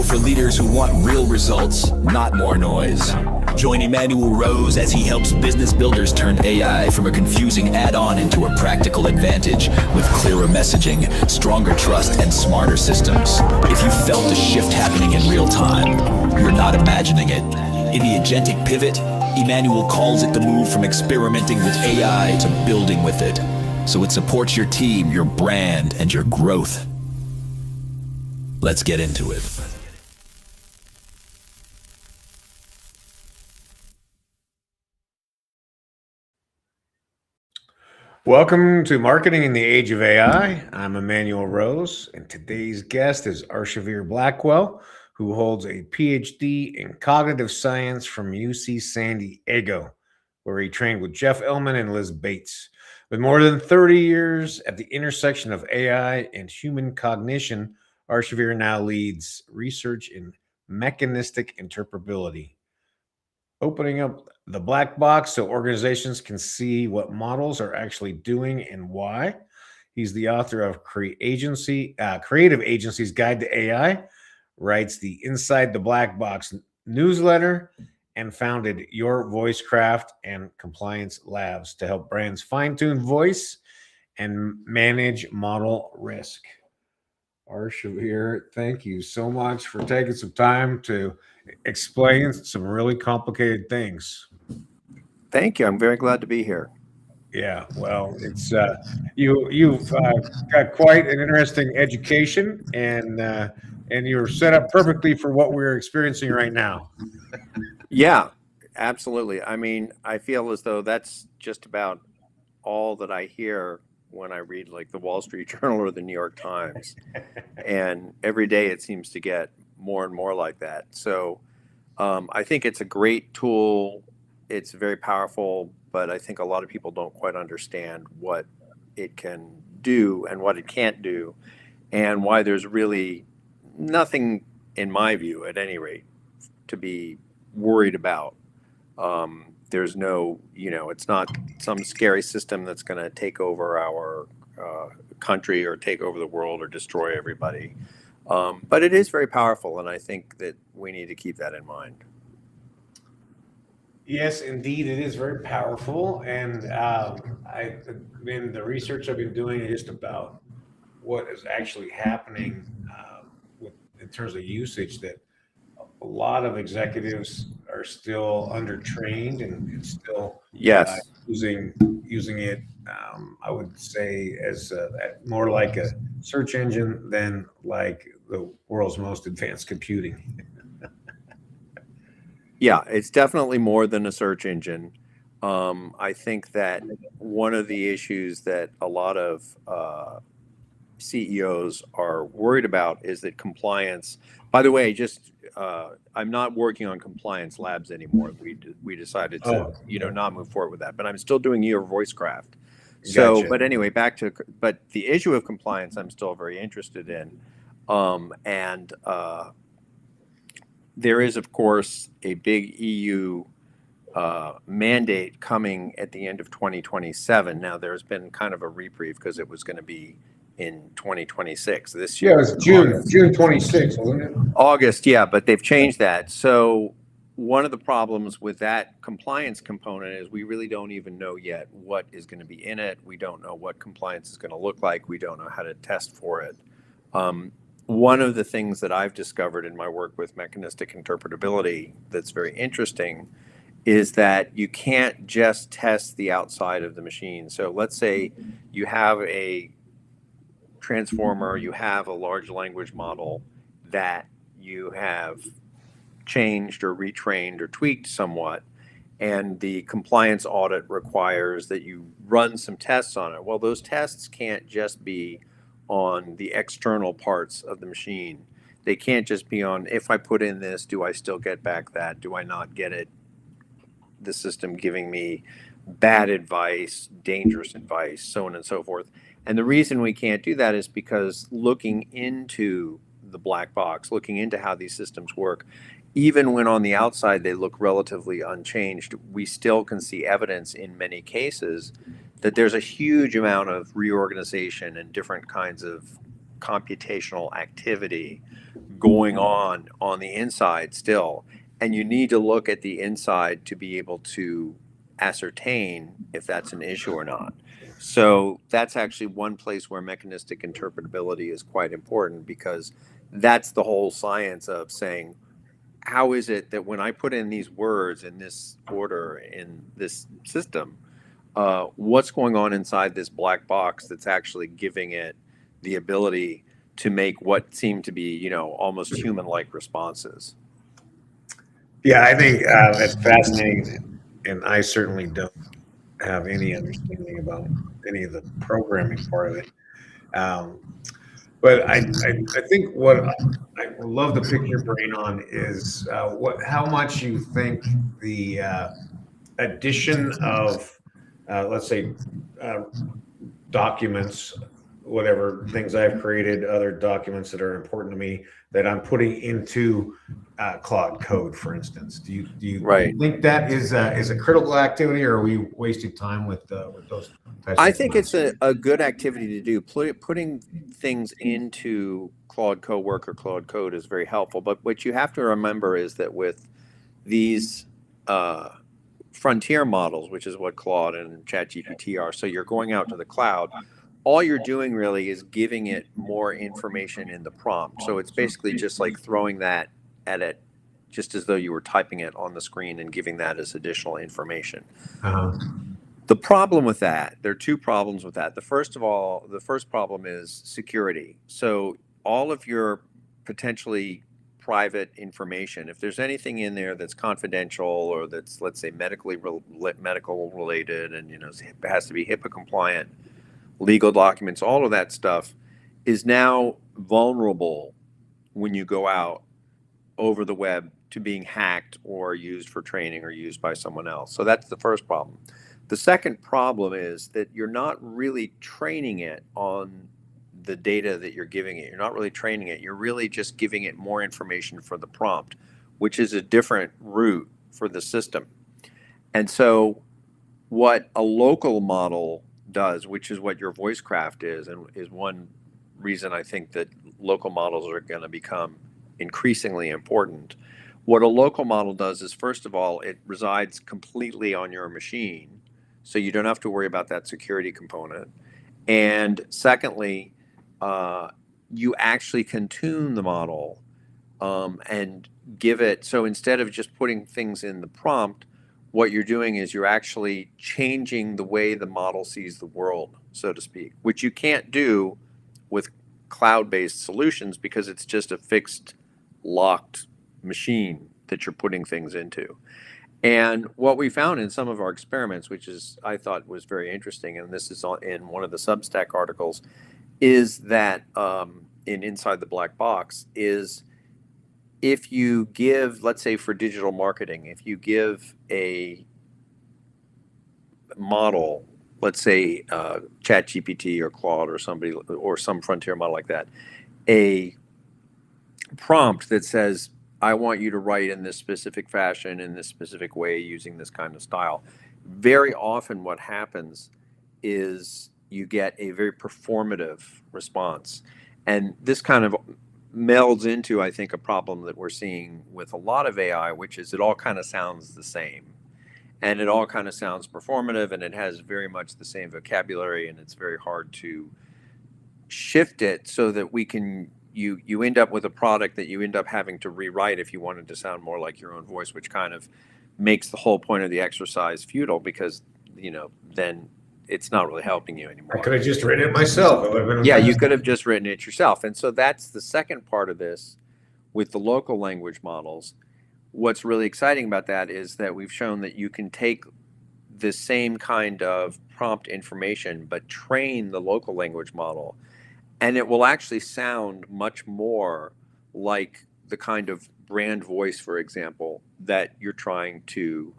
for leaders who want real results, not more noise. Join Emmanuel Rose as he helps business builders turn AI from a confusing add-on into a practical advantage with clearer messaging, stronger trust, and smarter systems. If you felt a shift happening in real time, you're not imagining it. In the agentic pivot, Emmanuel calls it the move from experimenting with AI to building with it, so it supports your team, your brand, and your growth. Let's get into it. Welcome to Marketing in the Age of AI. I'm Emmanuel Rose, and today's guest is Arshavir Blackwell, who holds a PhD in cognitive science from UC San Diego, where he trained with Jeff Ellman and Liz Bates. With more than 30 years at the intersection of AI and human cognition, Arshavir now leads research in mechanistic interpretability, opening up the black box so organizations can see what models are actually doing and why. He's the author of Creative Agency's Guide to AI, writes the Inside the Black Box newsletter, and founded Your Voicecraft and Compliance Labs to help brands fine-tune voice and manage model risk. Arshavir, thank you so much for taking some time to explain some really complicated things. Thank you. I'm very glad to be here. Yeah, well, it's you've got quite an interesting education, and you're set up perfectly for what we're experiencing right now. Yeah, absolutely. I mean, I feel as though that's just about all that I hear when I read like the Wall Street Journal or the New York Times. And every day it seems to get more and more like that. So I think it's a great tool. It's very powerful, but I think a lot of people don't quite understand what it can do and what it can't do, and why there's really nothing, in my view, at any rate, to be worried about. There's no, it's not some scary system that's going to take over our country or take over the world or destroy everybody. But it is very powerful, and I think that we need to keep that in mind. Yes, indeed, it is very powerful, and in the research I've been doing just about what is actually happening in terms of usage, that a lot of executives are still undertrained and still Yes. using it. I would say as more like a search engine than like the world's most advanced computing. Yeah, it's definitely more than a search engine. I think that one of the issues that a lot of CEOs are worried about is that compliance. By the way, I'm not working on compliance labs anymore. We decided to not move forward with that, but I'm still doing Your Voicecraft. So, Gotcha. but anyway, but the issue of compliance, I'm still very interested in, and there is, of course, a big EU mandate coming at the end of 2027. Now, there's been kind of a reprieve because it was going to be in 2026 this year. Yeah, it was June 26th, wasn't it? August, yeah, but they've changed that. So one of the problems with that compliance component is we really don't even know yet what is going to be in it. We don't know what compliance is going to look like. We don't know how to test for it. One of the things that I've discovered in my work with mechanistic interpretability that's very interesting is that you can't just test the outside of the machine. So let's say you have a transformer, you have a large language model that you have changed or retrained or tweaked somewhat, and the compliance audit requires that you run some tests on it. Well, those tests can't just be on the external parts of the machine. They can't just be on, if I put in this, do I still get back that? Do I not get it? The system giving me bad advice, dangerous advice, so on and so forth. And the reason we can't do that is because looking into the black box, looking into how these systems work, even when on the outside they look relatively unchanged, we still can see evidence in many cases that there's a huge amount of reorganization and different kinds of computational activity going on the inside still, and you need to look at the inside to be able to ascertain if that's an issue or not. So that's actually one place where mechanistic interpretability is quite important, because that's the whole science of saying, how is it that when I put in these words in this order in this system, what's going on inside this black box that's actually giving it the ability to make what seem to be, almost human-like responses? Yeah, I think it's fascinating, and I certainly don't have any understanding about any of the programming part of it. Um, but I think what I would love to pick your brain on is how much you think the addition of, let's say, uh, documents, whatever things I've created, other documents that are important to me that I'm putting into Claude Code, for instance. Do you Right. think that is a critical activity, or are we wasting time with those types I of think things? it's a good activity to do. Putting things into Claude Cowork or Claude Code is very helpful. But what you have to remember is that with these uh, frontier models, which is what Claude and ChatGPT are, so you're going out to the cloud, all you're doing really is giving it more information in the prompt. So it's basically just like throwing that at it, just as though you were typing it on the screen and giving that as additional information. Uh-huh. The problem with that, there are two problems with that. The first problem is security. So all of your potentially private information, if there's anything in there that's confidential or that's, let's say, medical related, and it has to be HIPAA compliant, legal documents, all of that stuff is now vulnerable when you go out over the web to being hacked or used for training or used by someone else. So that's the first problem. The second problem is that you're not really training it on the data that you're giving it. You're not really training it. You're really just giving it more information for the prompt, which is a different route for the system. And so what a local model does, which is what your voicecraft is, and is one reason I think that local models are going to become increasingly important. What a local model does is, first of all, it resides completely on your machine, so you don't have to worry about that security component. And secondly, you actually can tune the model and give it, so instead of just putting things in the prompt, what you're doing is you're actually changing the way the model sees the world, so to speak, which you can't do with cloud-based solutions because it's just a fixed, locked machine that you're putting things into. And what we found in some of our experiments, which I thought was very interesting, and this is in one of the Substack articles, is that in Inside the Black Box is, if you give, let's say for digital marketing, if you give a model, let's say ChatGPT or Claude or somebody or some frontier model like that, a prompt that says, I want you to write in this specific fashion, in this specific way, using this kind of style, very often what happens is you get a very performative response. And this kind of melds into, I think, a problem that we're seeing with a lot of AI, which is it all kind of sounds the same. And it all kind of sounds performative, and it has very much the same vocabulary, and it's very hard to shift it so that we can, you end up with a product that you end up having to rewrite if you wanted to sound more like your own voice, which kind of makes the whole point of the exercise futile, because, then it's not really helping you anymore. I could have just written it myself. It would have been Yeah, you could have just written it yourself. And so that's the second part of this with the local language models. What's really exciting about that is that we've shown that you can take the same kind of prompt information, but train the local language model, and it will actually sound much more like the kind of brand voice, for example, that you're trying to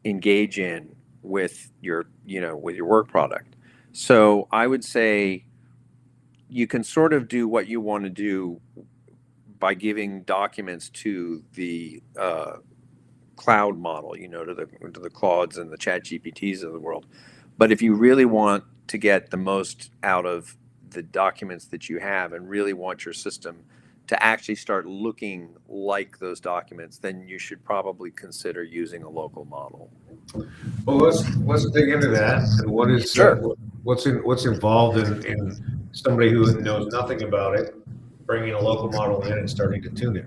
engage in with your, with your work product. So I would say you can sort of do what you want to do by giving documents to the cloud model, to the Claudes and the Chat GPTs of the world. But if you really want to get the most out of the documents that you have and really want your system to actually start looking like those documents, then you should probably consider using a local model. Well, let's dig into that. And what is Sure. what's involved in somebody who knows nothing about it, bringing a local model in and starting to tune it?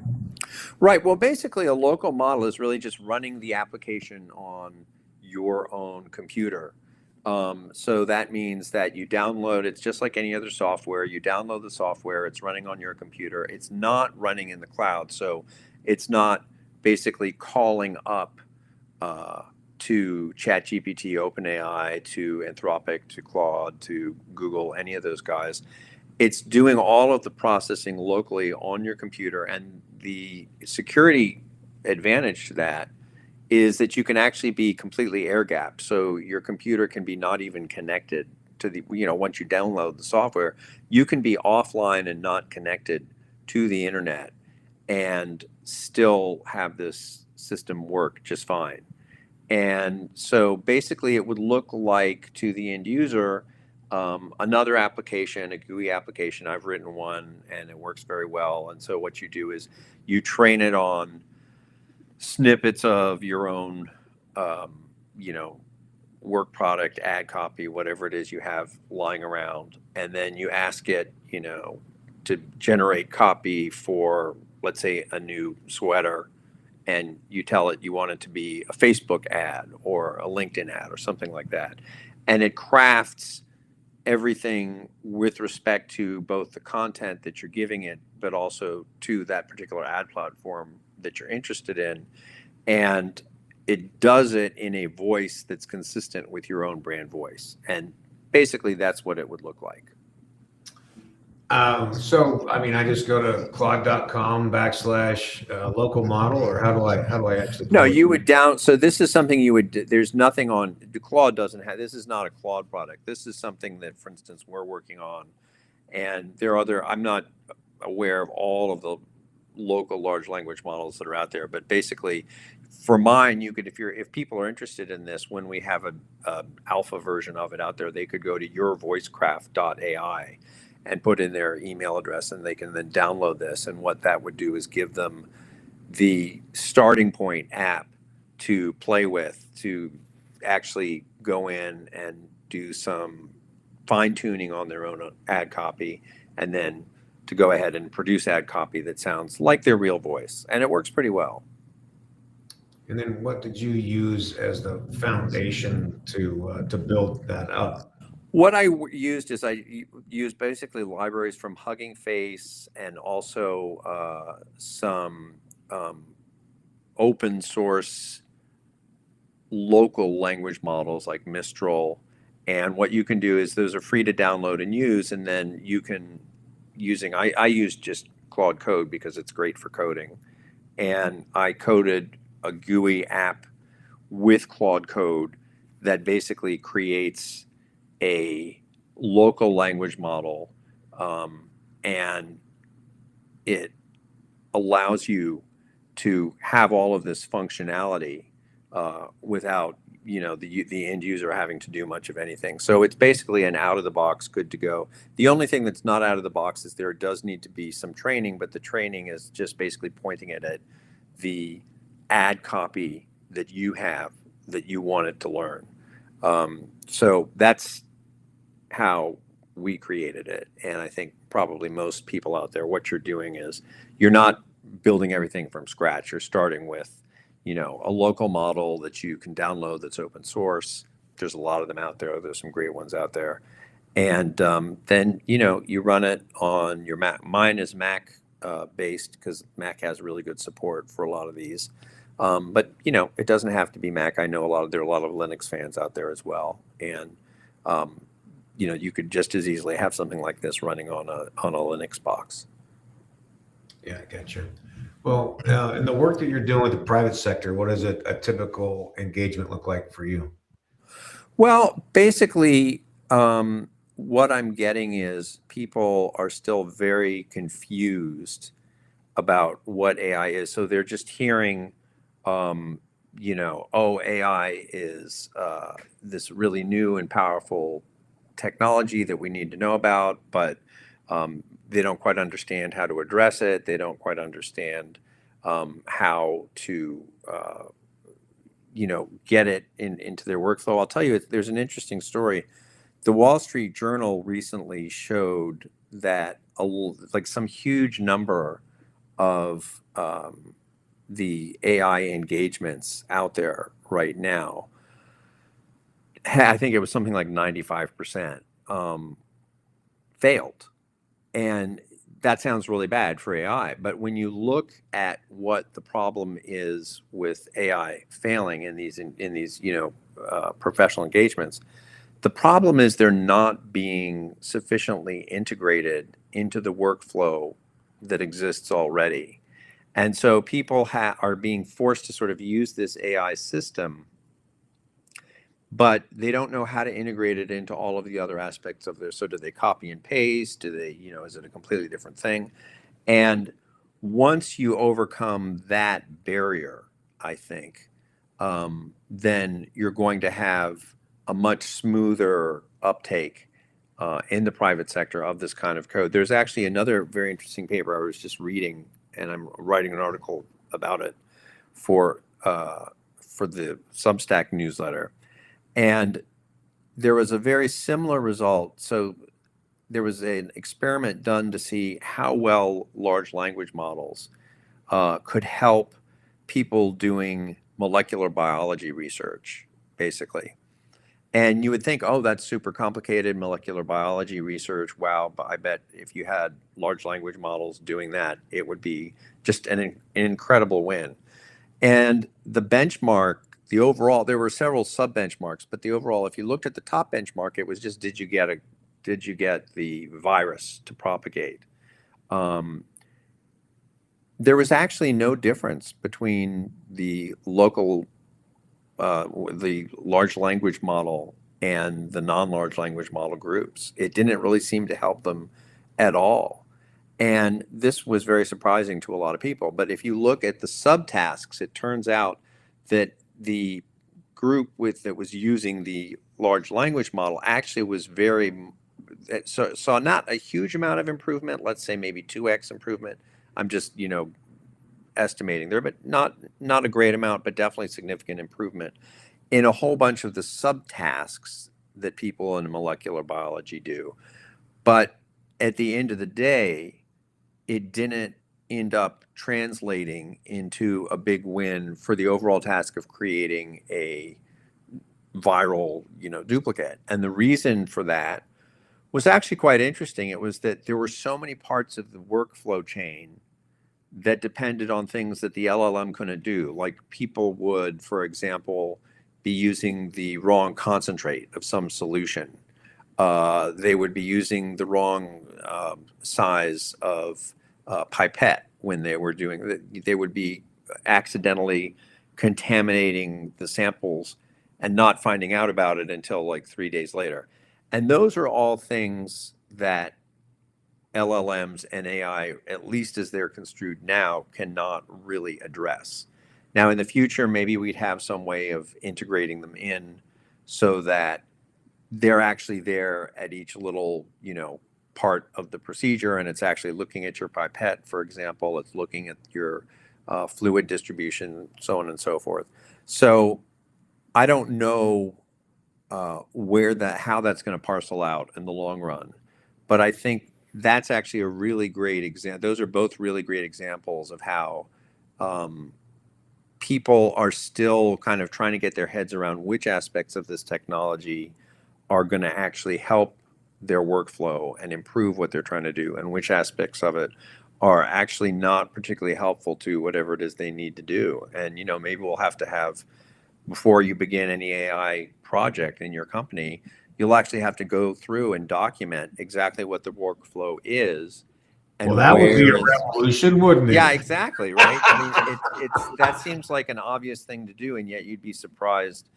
Right. Well, basically, a local model is really just running the application on your own computer. So that means that you download, it's just like any other software. You download the software, it's running on your computer. It's not running in the cloud. So it's not basically calling up to ChatGPT, OpenAI, to Anthropic, to Claude, to Google, any of those guys. It's doing all of the processing locally on your computer. And the security advantage to that is that you can actually be completely air gapped. So your computer can be not even connected to the, once you download the software, you can be offline and not connected to the internet and still have this system work just fine. And so basically it would look like to the end user, another application, a GUI application. I've written one and it works very well. And so what you do is you train it on snippets of your own, work product, ad copy, whatever it is you have lying around. And then you ask it, to generate copy for, let's say, a new sweater. And you tell it you want it to be a Facebook ad or a LinkedIn ad or something like that. And it crafts everything with respect to both the content that you're giving it, but also to that particular ad platform that you're interested in. And it does it in a voice that's consistent with your own brand voice. And basically that's what it would look like. So, I mean, I just go to claude.com / local model, or how do I actually? No, you would so this is something you would, there's nothing on, Claude doesn't have, this is not a Claude product. This is something that, for instance, we're working on. And there are other, I'm not aware of all of the local large language models that are out there, but basically for mine, you could, if people are interested in this, when we have a alpha version of it out there, they could go to yourvoicecraft.ai and put in their email address, and they can then download this. And what that would do is give them the starting point app to play with, to actually go in and do some fine tuning on their own ad copy, and then to go ahead and produce ad copy that sounds like their real voice. And it works pretty well. And then what did you use as the foundation to build that up? What I used is I used basically libraries from Hugging Face and also some open source local language models like Mistral. And what you can do is those are free to download and use. And then you can I use just Claude Code because it's great for coding. And I coded a GUI app with Claude Code that basically creates a local language model, and it allows you to have all of this functionality without the end user having to do much of anything. So it's basically an out of the box, good to go. The only thing that's not out of the box is there does need to be some training, but the training is just basically pointing it at the ad copy that you have that you want it to learn. So that's how we created it. And I think probably most people out there, what you're doing is you're not building everything from scratch. You're starting with, a local model that you can download that's open source. There's a lot of them out there. There's some great ones out there. And then, you run it on your Mac. Mine is Mac based because Mac has really good support for a lot of these. But, it doesn't have to be Mac. I know there are a lot of Linux fans out there as well. And, you could just as easily have something like this running on a Linux box. Yeah, I got you. Well, in the work that you're doing with the private sector, what does a typical engagement look like for you? Well, basically, what I'm getting is people are still very confused about what AI is. So they're just hearing, AI is this really new and powerful technology that we need to know about, but they don't quite understand how to address it. They don't quite understand how to get it into their workflow. I'll tell you, there's an interesting story. The Wall Street Journal recently showed that like some huge number of the AI engagements out there right now, I think it was something like 95%, failed. And that sounds really bad for AI. But when you look at what the problem is with AI failing in these professional engagements, the problem is they're not being sufficiently integrated into the workflow that exists already. And so people are being forced to sort of use this AI system, but they don't know how to integrate it into all of the other aspects of this. So do they copy and paste? Do they, is it a completely different thing? And once you overcome that barrier, I think, then you're going to have a much smoother uptake in the private sector of this kind of code. There's actually another very interesting paper I was just reading, and I'm writing an article about it for the Substack newsletter. And there was a very similar result. So there was an experiment done to see how well large language models could help people doing molecular biology research, basically. And you would think, oh, that's super complicated, molecular biology research. Wow, but I bet if you had large language models doing that, it would be just an incredible win. And the benchmark, the overall, there were several sub benchmarks, but the overall, if you looked at the top benchmark, it was just did you get the virus to propagate? There was actually no difference between the large language model and the non-large language model groups. It didn't really seem to help them at all. And this was very surprising to a lot of people. But if you look at the subtasks, it turns out that the group that was using the large language model actually was saw not a huge amount of improvement, let's say maybe 2x improvement. I'm just, estimating there, but not a great amount, but definitely significant improvement in a whole bunch of the subtasks that people in molecular biology do. But at the end of the day, it didn't end up translating into a big win for the overall task of creating a viral, duplicate. And the reason for that was actually quite interesting. It was that there were so many parts of the workflow chain that depended on things that the LLM couldn't do. Like people would, for example, be using the wrong concentrate of some solution. They would be using the wrong size of pipette when they were doing. They would be accidentally contaminating the samples and not finding out about it until like 3 days later. And those are all things that LLMs and AI, at least as they're construed now, cannot really address. Now, in the future, maybe we'd have some way of integrating them in so that they're actually there at each little, part of the procedure, and it's actually looking at your pipette, for example. It's looking at your fluid distribution, so on and so forth. So I don't know how that's going to parcel out in the long run, but I think that's actually a really great example. Those are both really great examples of how people are still kind of trying to get their heads around which aspects of this technology are going to actually help their workflow and improve what they're trying to do, and which aspects of it are actually not particularly helpful to whatever it is they need to do. And, maybe we'll have to have, before you begin any AI project in your company, you'll actually have to go through and document exactly what the workflow is. And well, that would be a revolution, wouldn't it? Yeah, exactly, right? I mean, that seems like an obvious thing to do, and yet you'd be surprised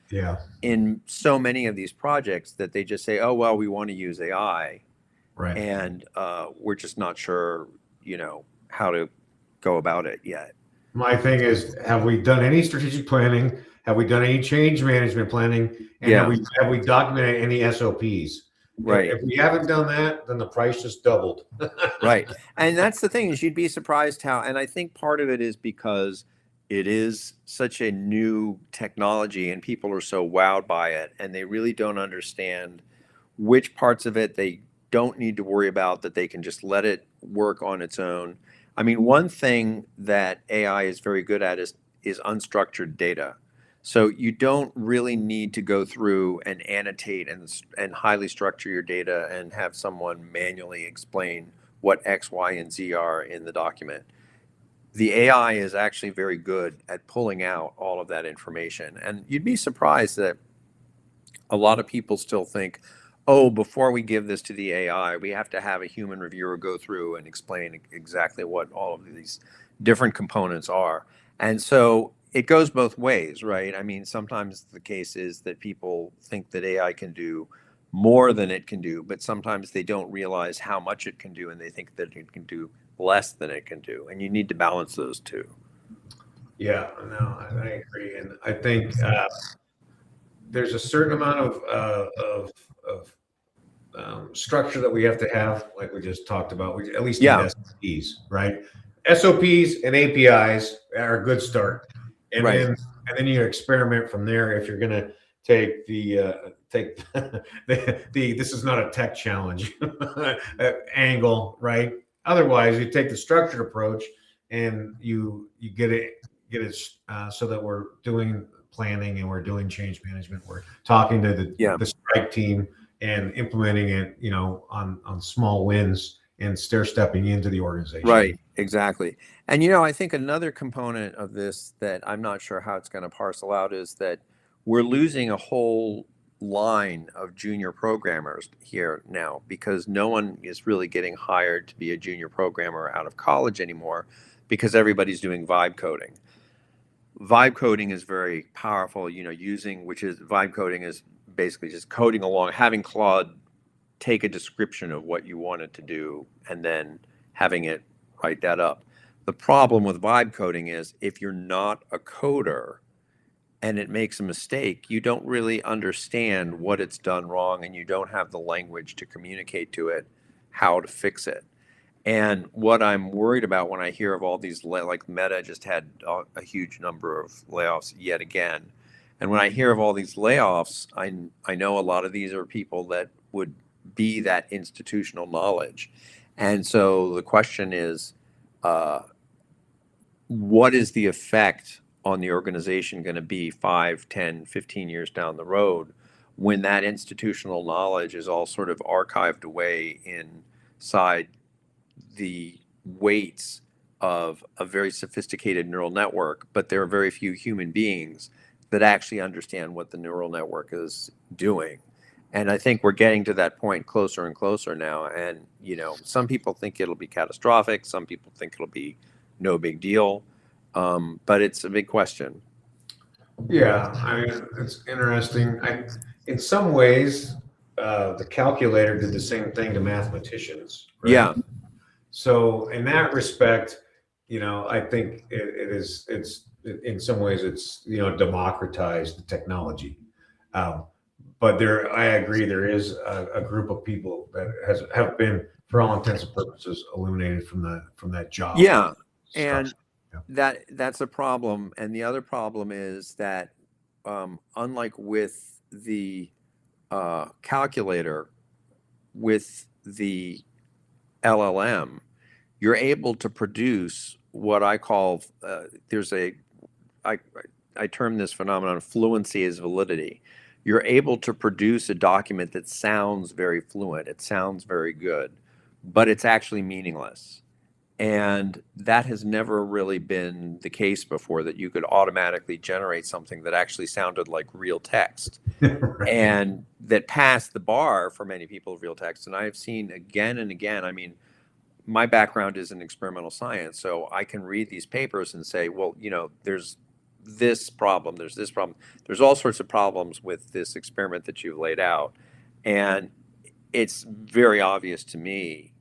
in so many of these projects that they just say, oh, well, we want to use AI. Right. And we're just not sure, how to go about it yet. My thing is, have we done any strategic planning? Have we done any change management planning? And have we documented any SOPs? Right. If we haven't done that, then the price just doubled. Right. And that's the thing is you'd be surprised how, and I think part of it is because it is such a new technology and people are so wowed by it and they really don't understand which parts of it they don't need to worry about, that they can just let it work on its own. I mean, one thing that AI is very good at is unstructured data. So you don't really need to go through and annotate and highly structure your data and have someone manually explain what X, Y, and Z are in the document. The AI is actually very good at pulling out all of that information. And you'd be surprised that a lot of people still think, oh, before we give this to the AI, we have to have a human reviewer go through and explain exactly what all of these different components are. And so it goes both ways, right? I mean, sometimes the case is that people think that AI can do more than it can do, but sometimes they don't realize how much it can do and they think that it can do less than it can do. And you need to balance those two. Yeah, no, I agree, and I think there's a certain amount of structure that we have to have, like we just talked about. We at least need Yeah, SOPs, right? SOPs and APIs are a good start, and right. then you experiment from there. If you're gonna take the this is not a tech challenge angle, right? Otherwise, you take the structured approach and you get it so that we're doing planning and we're doing change management. We're talking to Yeah. the strike team and implementing it, on small wins and stair stepping into the organization. Right, exactly. And I think another component of this that I'm not sure how it's going to parcel out is that we're losing a whole line of junior programmers here now because no one is really getting hired to be a junior programmer out of college anymore because everybody's doing vibe coding. Vibe coding is very powerful, vibe coding is basically just coding along, having Claude take a description of what you want it to do and then having it write that up. The problem with vibe coding is if you're not a coder and it makes a mistake, you don't really understand what it's done wrong and you don't have the language to communicate to it how to fix it. And what I'm worried about when I hear of all these, like Meta just had a huge number of layoffs yet again. And when I hear of all these layoffs, I know a lot of these are people that would be that institutional knowledge. And so the question is, what is the effect on the organization going to be 5, 10, 15 years down the road when that institutional knowledge is all sort of archived away inside the weights of a very sophisticated neural network, but there are very few human beings that actually understand what the neural network is doing. And I think we're getting to that point closer and closer now. And, some people think it'll be catastrophic. Some people think it'll be no big deal. But it's a big question. Yeah, I mean, it's interesting. In some ways, the calculator did the same thing to mathematicians, right? Yeah, So in that respect, I think it's in some ways it's democratized the technology. But I agree, there is a group of people that have been, for all intents and purposes, eliminated from that job. yeah. structure. And that's a problem. And the other problem is that unlike with the calculator, with the LLM, you're able to produce what I call I term this phenomenon fluency as validity. You're able to produce a document that sounds very fluent, it sounds very good, but it's actually meaningless. And that has never really been the case before, that you could automatically generate something that actually sounded like real text Right. and that passed the bar for many people of real text. And I've seen again and again, I mean, my background is in experimental science, so I can read these papers and say, well, there's this problem, there's this problem, there's all sorts of problems with this experiment that you've laid out. And it's very obvious to me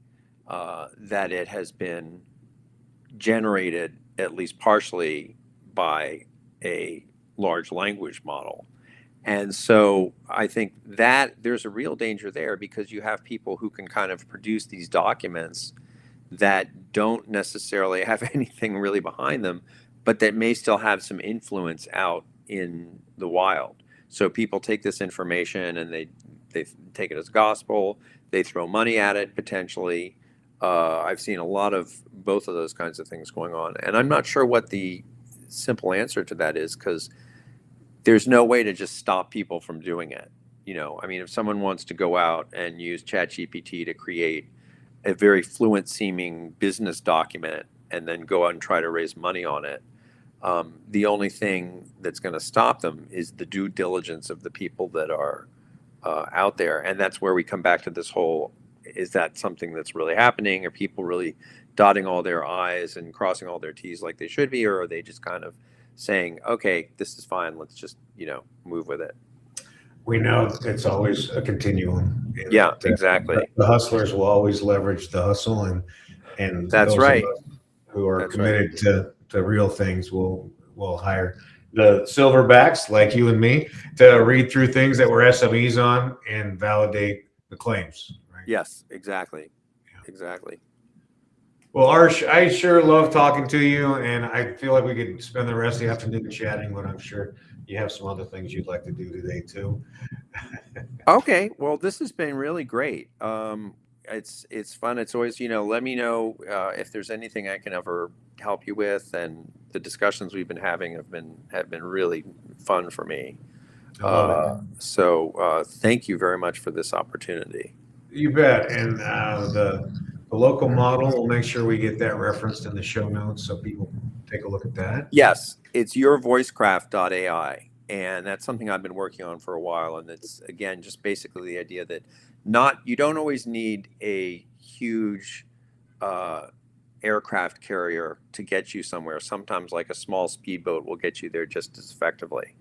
that it has been generated, at least partially, by a large language model. And so I think that there's a real danger there, because you have people who can kind of produce these documents that don't necessarily have anything really behind them, but that may still have some influence out in the wild. So people take this information and they take it as gospel. They throw money at it potentially. I've seen a lot of both of those kinds of things going on, and I'm not sure what the simple answer to that is, because there's no way to just stop people from doing it. I mean, if someone wants to go out and use ChatGPT to create a very fluent seeming business document and then go out and try to raise money on it, the only thing that's going to stop them is the due diligence of the people that are out there. And that's where we come back to this whole, is that something that's really happening? Are people really dotting all their I's and crossing all their T's like they should be? Or are they just kind of saying, okay, this is fine, let's just, move with it? We know it's always a continuum. Yeah, exactly. The hustlers will always leverage the hustle, and that's those right. of us who are That's committed right. to real things will hire the silverbacks like you and me to read through things that we're SMEs on and validate the claims. Right? Yes, exactly. Yeah. Exactly. Well, Arsh, I sure love talking to you, and I feel like we could spend the rest of the afternoon chatting, but I'm sure you have some other things you'd like to do today too. Okay, well, this has been really great. It's fun. It's always, let me know if there's anything I can ever help you with, and the discussions we've been having have been really fun for me. I love it. So thank you very much for this opportunity. You bet. And the local model, we'll make sure we get that referenced in the show notes so people take a look at that. Yes, it's yourvoicecraft.ai. And that's something I've been working on for a while. And it's, again, just basically the idea that you don't always need a huge aircraft carrier to get you somewhere. Sometimes like a small speedboat will get you there just as effectively.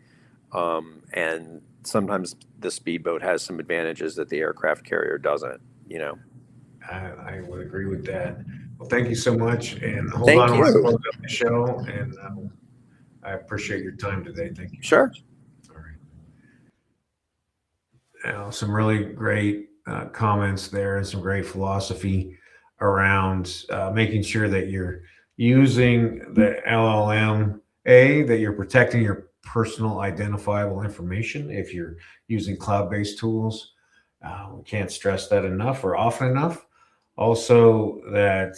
And sometimes the speedboat has some advantages that the aircraft carrier doesn't, I would agree with that. Well, thank you so much. And hold Thank on, I you. want to close up the show. And I appreciate your time today. Thank you. Sure. All right. Now, some really great comments there, and some great philosophy around making sure that you're using the LLM, that you're protecting your personal identifiable information if you're using cloud-based tools. We can't stress that enough or often enough. Also, that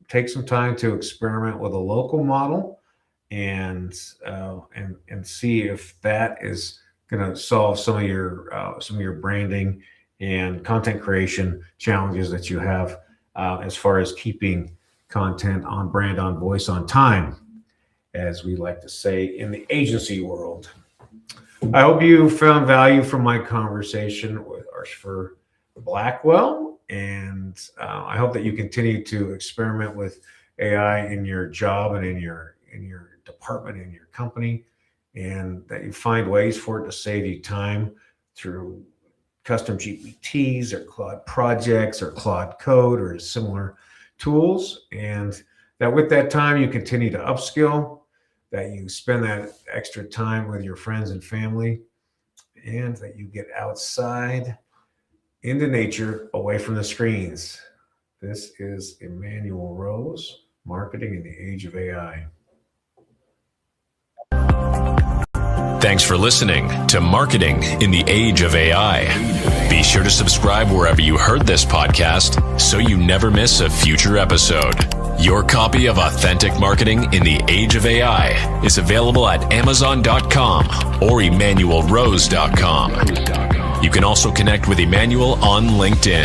take some time to experiment with a local model and see if that is going to solve some of your branding and content creation challenges that you have as far as keeping content on brand, on voice, on time, as we like to say in the agency world. I hope you found value from my conversation with Arshavir Blackwell, and I hope that you continue to experiment with AI in your job and in your department, in your company, and that you find ways for it to save you time through custom GPTs or Claude projects or Claude Code or similar tools, and that with that time you continue to upskill, that you spend that extra time with your friends and family, and that you get outside into nature, away from the screens. This is Emmanuel Rose, Marketing in the Age of AI. Thanks for listening to Marketing in the Age of AI. Be sure to subscribe wherever you heard this podcast so you never miss a future episode. Your copy of Authentic Marketing in the Age of AI is available at Amazon.com or EmmanuelRose.com. You can also connect with Emmanuel on LinkedIn.